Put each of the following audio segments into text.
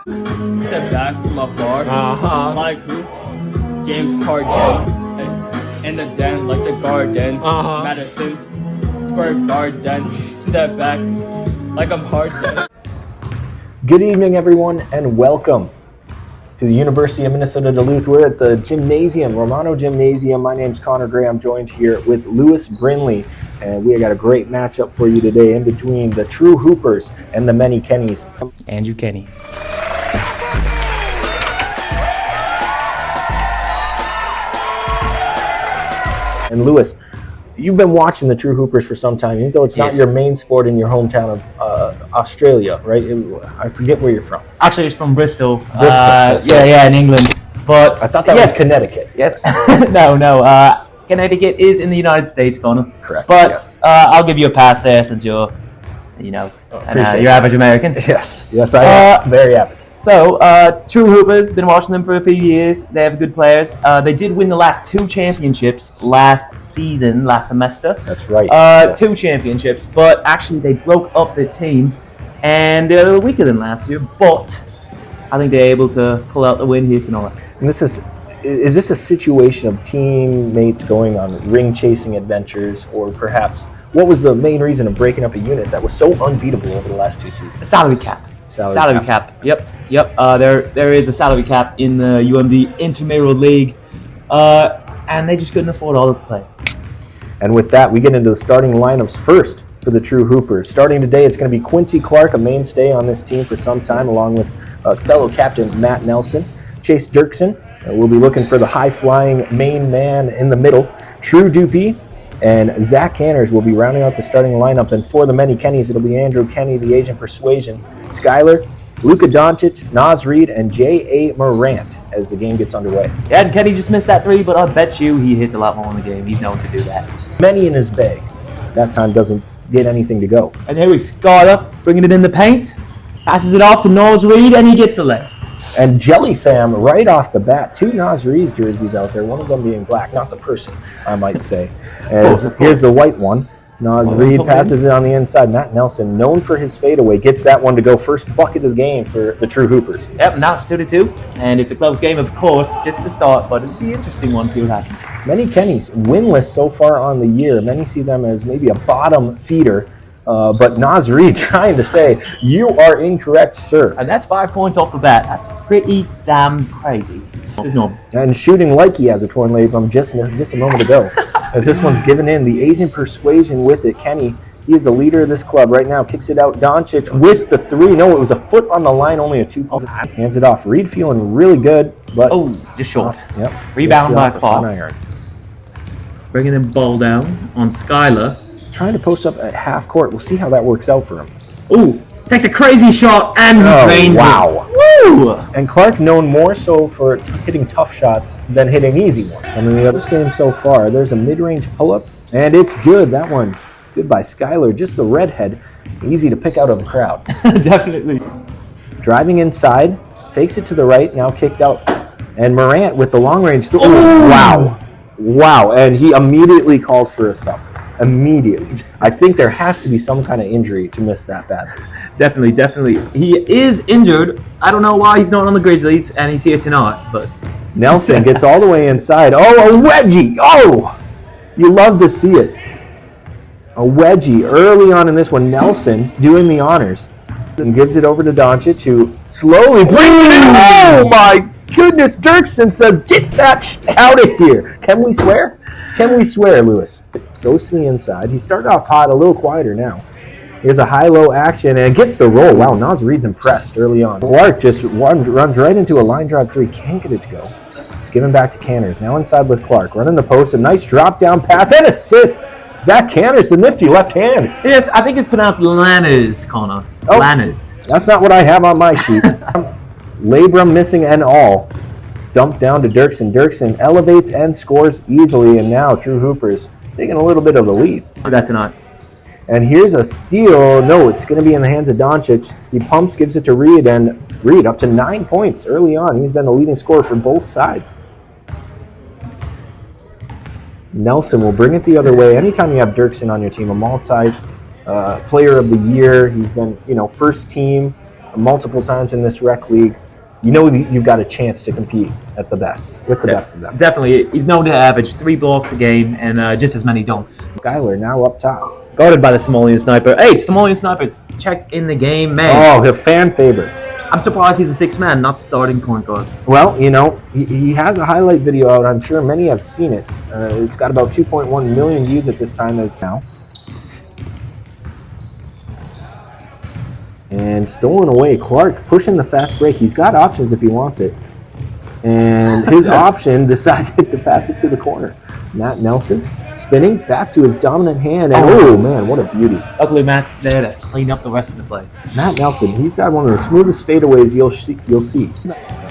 Step back from afar. Like who? James Carden. In the den, like the garden. Madison. Square garden. Step back. Like I'm hard. Good evening, everyone, and welcome to the University of Minnesota Duluth. We're at the gymnasium, Romano Gymnasium. My name's Connor Gray. I'm joined here with Lewis Brinley, and we got a great matchup for you today in between the True Hoopers and the Many Kennys. Andrew Kenny. And Lewis, you've been watching the True Hoopers for some time, even though it's not your main sport in your hometown of Australia, right? I forget where you're from. Actually, it's from Bristol. Bristol. In England. But I thought that was Connecticut. Yeah. No. Connecticut is in the United States, Connor. Correct. But yes. I'll give you a pass there since you're, your average American. Yes, I am. Very average. So, True Hoopers, been watching them for a few years. They have good players. They did win the last two championships last semester. That's right. Yes. Two championships, but actually they broke up their team, and they're a little weaker than last year, but I think they're able to pull out the win here tonight. And is this a situation of teammates going on ring-chasing adventures, or perhaps what was the main reason of breaking up a unit that was so unbeatable over the last two seasons? The salary cap. Salary cap. Yep. There is a salary cap in the UMD Intramural League, and they just couldn't afford all its players. And with that, we get into the starting lineups first for the True Hoopers. Starting today, it's going to be Quincy Clark, a mainstay on this team for some time, along with fellow captain Matt Nelson. Chase Dirksen will be looking for the high-flying main man in the middle. True Dupuy and Zach Canners will be rounding out the starting lineup. And for the Many Kennys, it'll be Andrew Kenny, the agent persuasion, Skyler, Luka Doncic, Naz Reid, and J.A. Morant as the game gets underway. Yeah, and Kenny just missed that three, but I bet you he hits a lot more in the game. He's known to do that. Many in his bag. That time doesn't get anything to go. And here he's Skyler, bringing it in the paint, passes it off to Naz Reid, and he gets the leg. And Jelly Fam, right off the bat, two Naz Reid's jerseys out there, one of them being black, not the person, I might say. Here's the white one. Naz Reid passes it on the inside. Matt Nelson, known for his fadeaway, gets that one to go first bucket of the game for the True Hoopers. Yep, now it's 2-2, and it's a close game, of course, just to start, but it'll be an interesting one, see what happens. Many Kennys winless so far on the year. Many see them as maybe a bottom feeder. But Naz Reid trying to say, you are incorrect, sir. And that's 5 points off the bat. That's pretty damn crazy. This is normal. And shooting like he has a torn labrum just a moment ago. As this one's given in, the agent persuasion with it. Kenny, he is the leader of this club right now. Kicks it out. Doncic with the three. No, it was a foot on the line, only a 2 points. Hands it off. Reid feeling really good, but just short. Yep. Rebound by Clark. Bringing the ball down on Skyler. Trying to post up at half court. We'll see how that works out for him. Ooh, takes a crazy shot and drains it. Woo! And Clark known more so for hitting tough shots than hitting easy ones. I mean, this game so far, there's a mid-range pull-up, and it's good. That one, good by Skyler. Just the redhead, easy to pick out of a crowd. Definitely. Driving inside, fakes it to the right, now kicked out. And Morant with the long-range throw. Wow. And he immediately calls for a sub. Immediately. I think there has to be some kind of injury to miss that badly. Definitely. He is injured. I don't know why he's not on the Grizzlies, and he's here tonight, but... Nelson gets all the way inside. Oh, a wedgie! Oh! You love to see it. A wedgie early on in this one. Nelson doing the honors. And gives it over to Doncic, who slowly brings it in. Oh, my goodness. Dirksen says, get that out of here. Can we swear? Can we swear, Lewis? Goes to the inside. He started off hot, a little quieter now. Here's a high-low action and gets the roll. Wow, Naz Reid's impressed early on. Clark just runs right into a line drive three. Can't get it to go. It's given back to Canners. Now inside with Clark. Running the post. A nice drop-down pass and assist. Zach Canners, the nifty left hand. Yes, I think it's pronounced Lanners, Connor. Oh, Lanners. That's not what I have on my sheet. Labrum missing and all. Dumped down to Dirksen. Dirksen elevates and scores easily, and now True Hoopers taking a little bit of the lead. That's not. And here's a steal. No, it's going to be in the hands of Doncic. He pumps, gives it to Reid, and Reid up to 9 points early on. He's been the leading scorer for both sides. Nelson will bring it the other way. Anytime you have Dirksen on your team, a multi player of the year, he's been, first team multiple times in this rec league. You know you've got a chance to compete at the best, with the best of them. Definitely. He's known to average 3 blocks a game and just as many dunks. Skyler now up top. Guarded by the Somalian sniper. Hey, Somalian sniper's checked in the game, man. Oh, the fan favorite. I'm surprised he's a 6th man, not starting point guard. Well, you know, he has a highlight video out. I'm sure many have seen it. It's got about 2.1 million views at this time as now. And stolen away. Clark pushing the fast break. He's got options if he wants it. And his option decided to pass it to the corner. Matt Nelson spinning back to his dominant hand. And oh man, what a beauty. Luckily, Matt's there to clean up the rest of the play. Matt Nelson, he's got one of the smoothest fadeaways you'll see.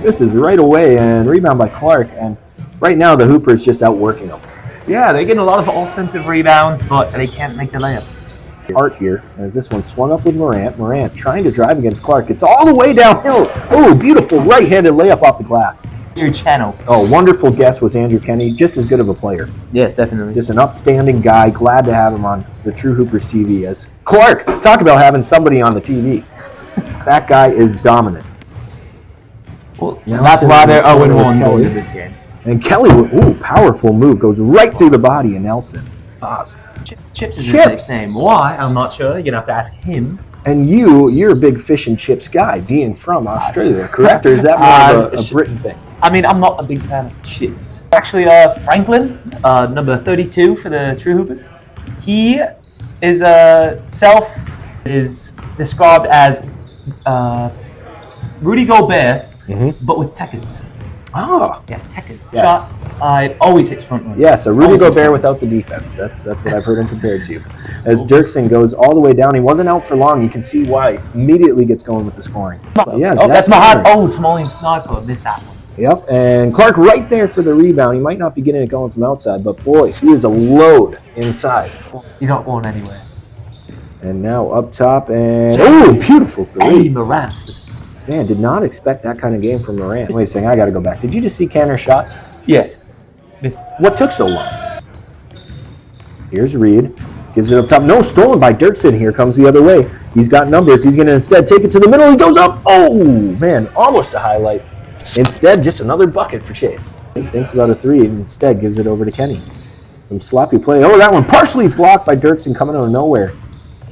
This is right away and rebound by Clark. And right now the Hoopers just outworking them. Yeah, they're getting a lot of offensive rebounds, but they can't make the layup. Art here as this one swung up with Morant. Morant trying to drive against Clark. It's all the way downhill. Oh, beautiful right-handed layup off the glass. Your channel. Oh, wonderful guess was Andrew Kenny. Just as good of a player. Yes, definitely. Just an upstanding guy. Glad to have him on the True Hoopers TV. As Clark, talk about having somebody on the TV. That guy is dominant. Well, that's why they're 0-1 going into this game. And Kelly, ooh, powerful move. Goes right through the body of Nelson. Awesome. Chips is his name. Why? I'm not sure. You're going to have to ask him. And you're a big fish and chips guy, being from Australia, correct? Or is that more of a Britain thing? I mean, I'm not a big fan of chips. Actually, Franklin, number 32 for the True Hoopers, he is is described as Rudy Gobert, but with techers. Oh. Yeah, techers. Yes. Shot, it always hits front run. Yeah, so Rudy Gobert without the defense. That's what I've heard him compared to. As Dirksen goes all the way down, he wasn't out for long. You can see why. Immediately gets going with the scoring. Yeah, that's my hot Somalian sniper. Missed that one. Yep, and Clark right there for the rebound. He might not be getting it going from outside, but boy, he is a load inside. He's not going anywhere. And now up top, and oh, beautiful three. Hey, Morant. Man, did not expect that kind of game from Morant. Wait a second, I got to go back. Did you just see Canner's shot? Yes. Missed. What took so long? Here's Reed. Gives it up top. No, stolen by Dirksen. Here comes the other way. He's got numbers. He's going to instead take it to the middle. He goes up. Oh, man, almost a highlight. Instead, just another bucket for Chase. He thinks about a three and instead gives it over to Kenny. Some sloppy play. Oh, that one partially blocked by Dirksen coming out of nowhere.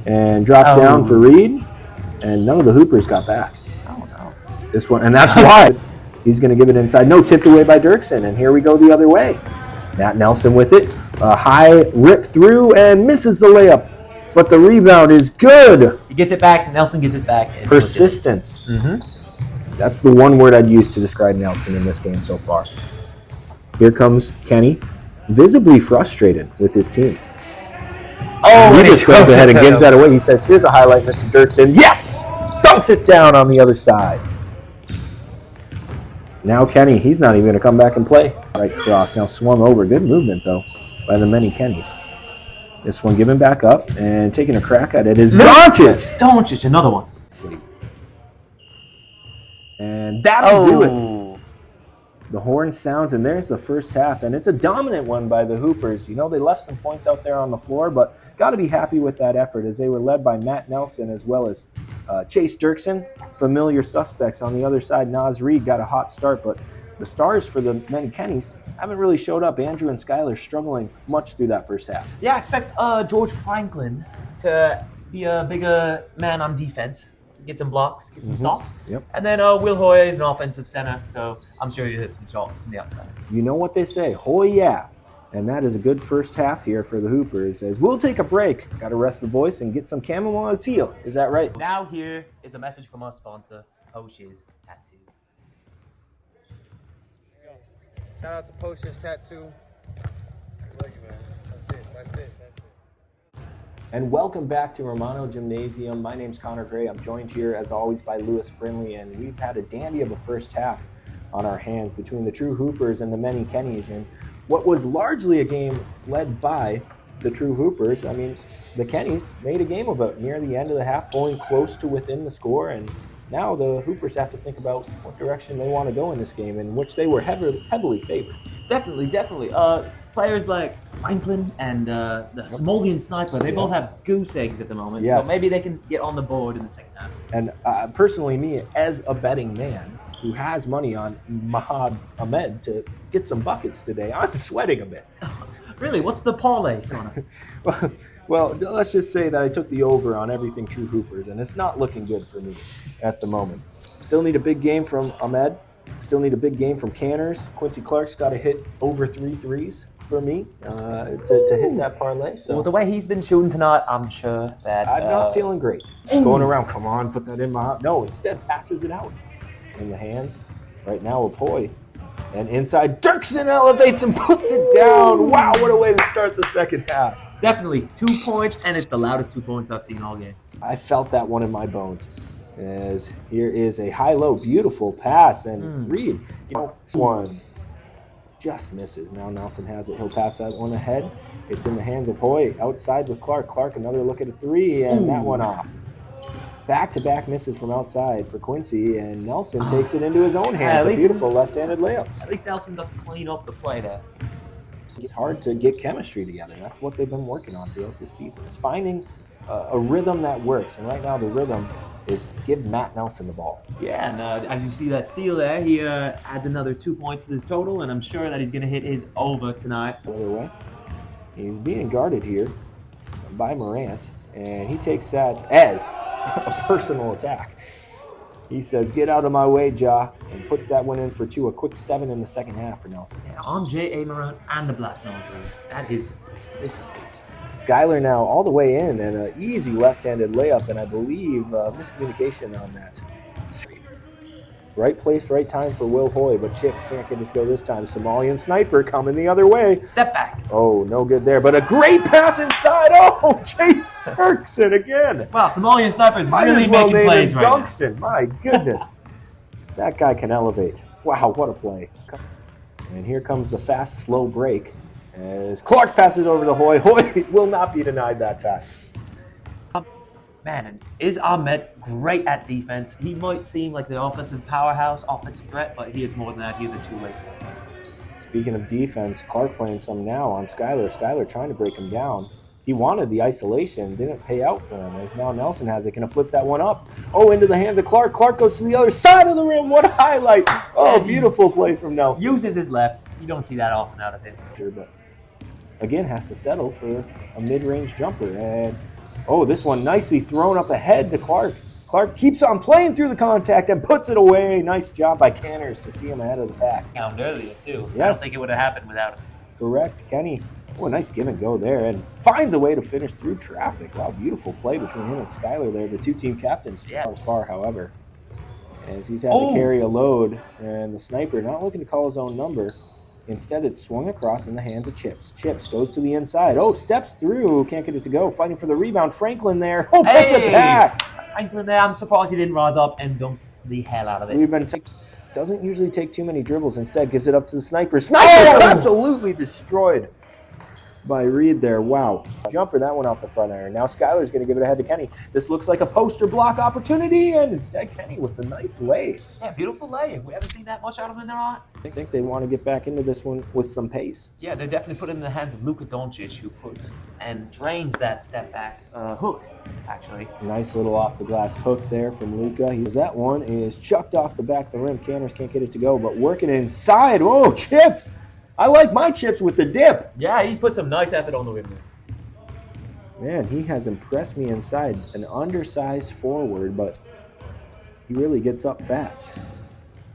And dropped down for Reed. And none of the Hoopers got back. This one, and that's why he's going to give it inside. No, tipped away by Dirksen, and here we go the other way. Matt Nelson with it. A high rip through and misses the layup, but the rebound is good. He gets it back. Nelson gets it back. Persistence. That's the one word I'd use to describe Nelson in this game so far. Here comes Kenny, visibly frustrated with his team. Oh, he just goes ahead and gives that away. He says, here's a highlight, Mr. Dirksen. Yes! Dunks it down on the other side. Now Kenny, he's not even going to come back and play. Right cross, now swung over. Good movement, though, by the many Kennys. This one given back up and taking a crack at it is Doncic. Doncic, another one. And that'll do it. The horn sounds, and there's the first half, and it's a dominant one by the Hoopers. You know, they left some points out there on the floor, but got to be happy with that effort as they were led by Matt Nelson as well as Chase Dirksen. Familiar suspects on the other side. Naz Reid got a hot start, but the stars for the many Kennys haven't really showed up. Andrew and Skyler struggling much through that first half. Yeah, I expect George Franklin to be a bigger man on defense. Get some blocks, get some stops. Yep. And then Will Hoyer is an offensive center, so I'm sure he'll hit some shots from the outside. You know what they say, hoy yeah. And that is a good first half here for the Hoopers as we'll take a break. Got to rest the voice and get some chamomile tea. Is that right? Now here is a message from our sponsor, Posh's Tattoo. Shout out to Posh's Tattoo. Love you, man. That's it. And welcome back to Romano Gymnasium. My name's Connor Gray. I'm joined here, as always, by Lewis Brinley, and we've had a dandy of a first half on our hands between the True Hoopers and the many Kennys. And what was largely a game led by the True Hoopers, I mean, the Kennys made a game of it near the end of the half, pulling close to within the score, and now the Hoopers have to think about what direction they want to go in this game, in which they were heavily favored. Definitely. players like Franklin and the Somalian sniper, they both have goose eggs at the moment. Yes. So maybe they can get on the board in the second half. And personally, me, as a betting man who has money on Mahad Ahmed to get some buckets today, I'm sweating a bit. Really? What's the parlay, Connor? Well, let's just say that I took the over on everything True Hoopers, and it's not looking good for me at the moment. Still need a big game from Ahmed. Still need a big game from Canners. Quincy Clark's got to hit over 3 threes for me to hit that parlay. So Well, the way he's been shooting tonight, I'm sure that... I'm not feeling great. Just going around, come on, put that in my... No, instead passes it out in the hands right now of Hoy. And inside, Dirksen elevates and puts it down. Wow, what a way to start the second half. Definitely 2 points, and it's the loudest 2 points I've seen all game. I felt that one in my bones. As here is a high-low, beautiful pass, and Reed, one just misses. Now Nelson has it. He'll pass that one ahead. It's in the hands of Hoy. Outside with Clark. Clark, another look at a three, and that one off. Back-to-back misses from outside for Quincy, and Nelson takes it into his own hands. A beautiful left-handed layup. At least Nelson got to clean up the play there. It's hard to get chemistry together. That's what they've been working on throughout this season. Is finding a rhythm that works. And right now the rhythm is give Matt Nelson the ball. Yeah, and as you see that steal there, he adds another 2 points to his total, and I'm sure that he's going to hit his over tonight. The other way. He's being guarded here by Morant, and he takes that as a personal attack. He says, get out of my way, Ja, and puts that one in for 2. A quick 7 in the second half for Nelson. Yeah, on J.A. Morant and the Black Nose. That is... Skyler now all the way in, and an easy left-handed layup, and I believe miscommunication on that. Right place, right time for Will Hoy, but Chips can't get it to go this time. Somalian sniper coming the other way. Step back. Oh, no good there, but a great pass inside. Oh, Chase Dirksen again. Wow, Somalian sniper is really making plays right now. Dirksen, my goodness. That guy can elevate. Wow, what a play. And here comes the fast, slow break as Clark passes over to Hoy. Hoy will not be denied that time. Man, and is Ahmed great at defense? He might seem like the offensive powerhouse, offensive threat, but he is more than that. He is a two-way player. Speaking of defense, Clark playing some now on Skyler. Skyler trying to break him down. He wanted the isolation, didn't pay out for him. As now Nelson has it, gonna flip that one up. Oh, into the hands of Clark. Clark goes to the other side of the rim. What a highlight! Oh, beautiful play from Nelson. Uses his left. You don't see that often out of him. Sure, but again has to settle for a mid-range jumper. And oh, this one nicely thrown up ahead to Clark. Clark keeps on playing through the contact and puts it away. Nice job by Canners to see him ahead of the pack. Found earlier, too. Yes. I don't think it would have happened without him. Correct. Kenny, oh, a nice give and go there, and finds a way to finish through traffic. Wow, beautiful play between him and Skyler there, the two team captains. Yeah. Far, however, as he's had to carry a load, and the sniper not looking to call his own number. Instead, it's swung across in the hands of Chips. Chips goes to the inside. Oh, steps through. Can't get it to go. Fighting for the rebound. Franklin there. Oh, puts it back. Franklin there. I'm surprised he didn't rise up and dunk the hell out of it. We've been doesn't usually take too many dribbles. Instead, gives it up to the sniper. Sniper absolutely destroyed by Reed there. Wow. Jumper, that one off the front iron. Now Skyler's going to give it ahead to Kenny. This looks like a poster block opportunity, and instead Kenny with the nice lay. Yeah, beautiful lay. We haven't seen that much out of him in there. I think they want to get back into this one with some pace. Yeah, they definitely put it in the hands of Luka Doncic, who puts and drains that step back hook, actually. Nice little off the glass hook there from Luka. That one is chucked off the back of the rim. Canners can't get it to go, but working inside. Whoa, Chips! I like my Chips with the dip. Yeah, he put some nice effort on the rim there. Man, he has impressed me inside. An undersized forward, but he really gets up fast.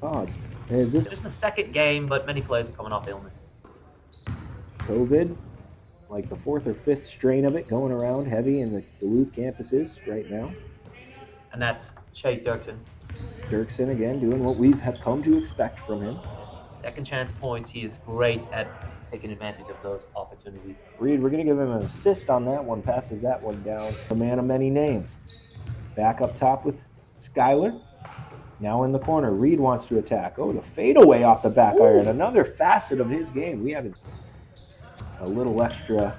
Pause. Is this just the second game, but many players are coming off illness. COVID? Like the 4th or 5th strain of it going around heavy in the Duluth campuses right now. And that's Chase Dirksen. Dirksen again doing what we have come to expect from him. Second chance points, he is great at taking advantage of those opportunities. Reed, we're going to give him an assist on that one, passes that one down. A man of many names. Back up top with Skyler. Now in the corner, Reed wants to attack. Oh, the fadeaway off the back iron. Another facet of his game. We haven't a little extra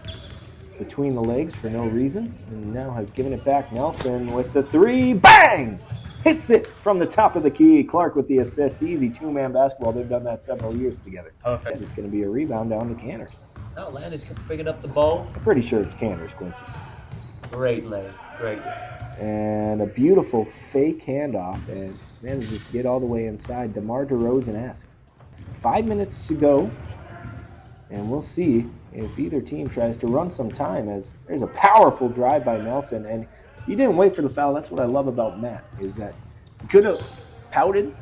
between the legs for no reason. And now has given it back. Nelson with the three. Bang! Hits it from the top of the key. Clark with the assist. Easy two-man basketball. They've done that several years together. Perfect. It's going to be a rebound down to Canners. No, Landis picking up the ball. I'm pretty sure it's Canners, Quincy. Great lay. Great. And a beautiful fake handoff, and manages to get all the way inside. DeMar DeRozan-esque. 5 minutes to go, and we'll see if either team tries to run some time, as there's a powerful drive by Nelson, and he didn't wait for the foul. That's what I love about Matt, is that he could have pouted,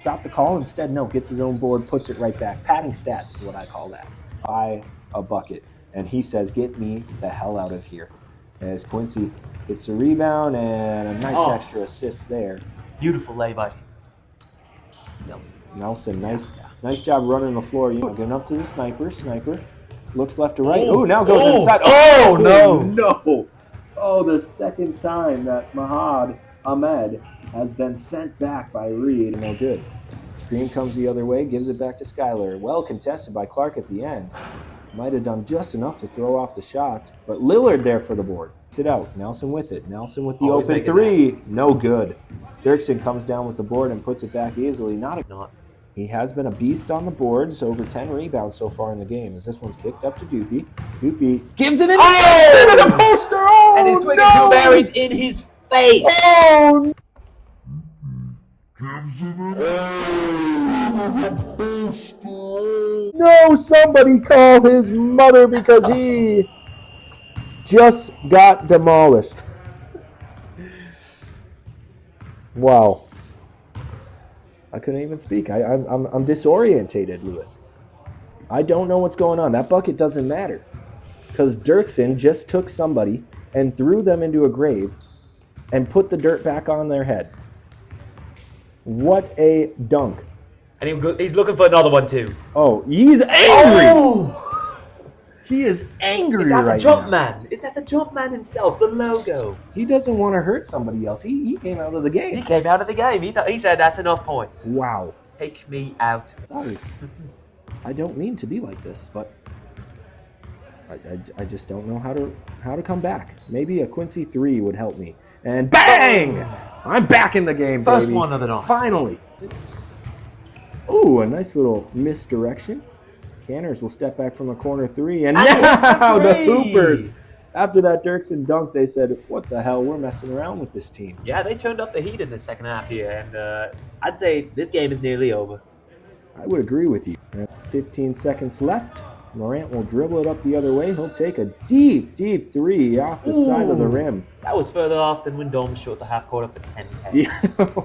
got the call. Instead, no, gets his own board, puts it right back. Padding stats is what I call that. By a bucket. And he says, get me the hell out of here. As Quincy gets a rebound and a nice extra assist there. Beautiful lay by Nelson, nice job running the floor. Getting up to the sniper. Sniper looks left to right. Oh, now goes inside. Oh, no. Oh, the second time that Mahad Ahmed has been sent back by Reed. No good. Screen comes the other way, gives it back to Skyler. Well contested by Clark at the end. Might have done just enough to throw off the shot, but Lillard there for the board. Sit out. Nelson with it. Nelson with the open three. No good. Dirksen comes down with the board and puts it back easily. He has been a beast on the boards, over 10 rebounds so far in the game. As this one's kicked up to Doopy. Doopy gives it in to the poster. Oh, and he's twinging two berries in his face. Oh, no, somebody call his mother because he just got demolished. Wow. I couldn't even speak. I'm disorientated, Lewis. I don't know what's going on. That bucket doesn't matter. Because Dirksen just took somebody and threw them into a grave and put the dirt back on their head. What a dunk. And he's looking for another one too. Oh, he's angry. Oh! He is angry right now. Is that the jump man? Is that the jump man himself, the logo? He doesn't want to hurt somebody else. He came out of the game. He came out of the game. He said that's enough points. Wow. Take me out. Sorry. I don't mean to be like this, but I just don't know how to come back. Maybe a Quincy 3 would help me. And bang! I'm back in the game, baby. First one of the night. Finally. Ooh, a nice little misdirection. Canners will step back from the corner three, and now the Hoopers. After that Dirksen dunk, they said, what the hell, we're messing around with this team. Yeah, they turned up the heat in the second half here, and I'd say this game is nearly over. I would agree with you. 15 seconds left. Morant will dribble it up the other way. He'll take a deep, deep three off the side of the rim. That was further off than when Dome shot the half court for 10K. Yeah.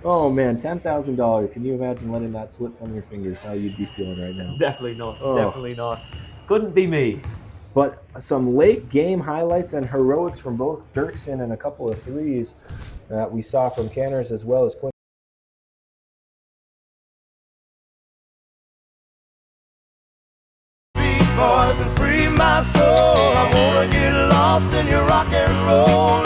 Oh, man, $10,000. Can you imagine letting that slip from your fingers, how you'd be feeling right now? Definitely not. Oh. Definitely not. Couldn't be me. But some late game highlights and heroics from both Dirksen and a couple of threes that we saw from Canners as well as Quincy. Boys, and free my soul. I wanna get lost in your rock and roll.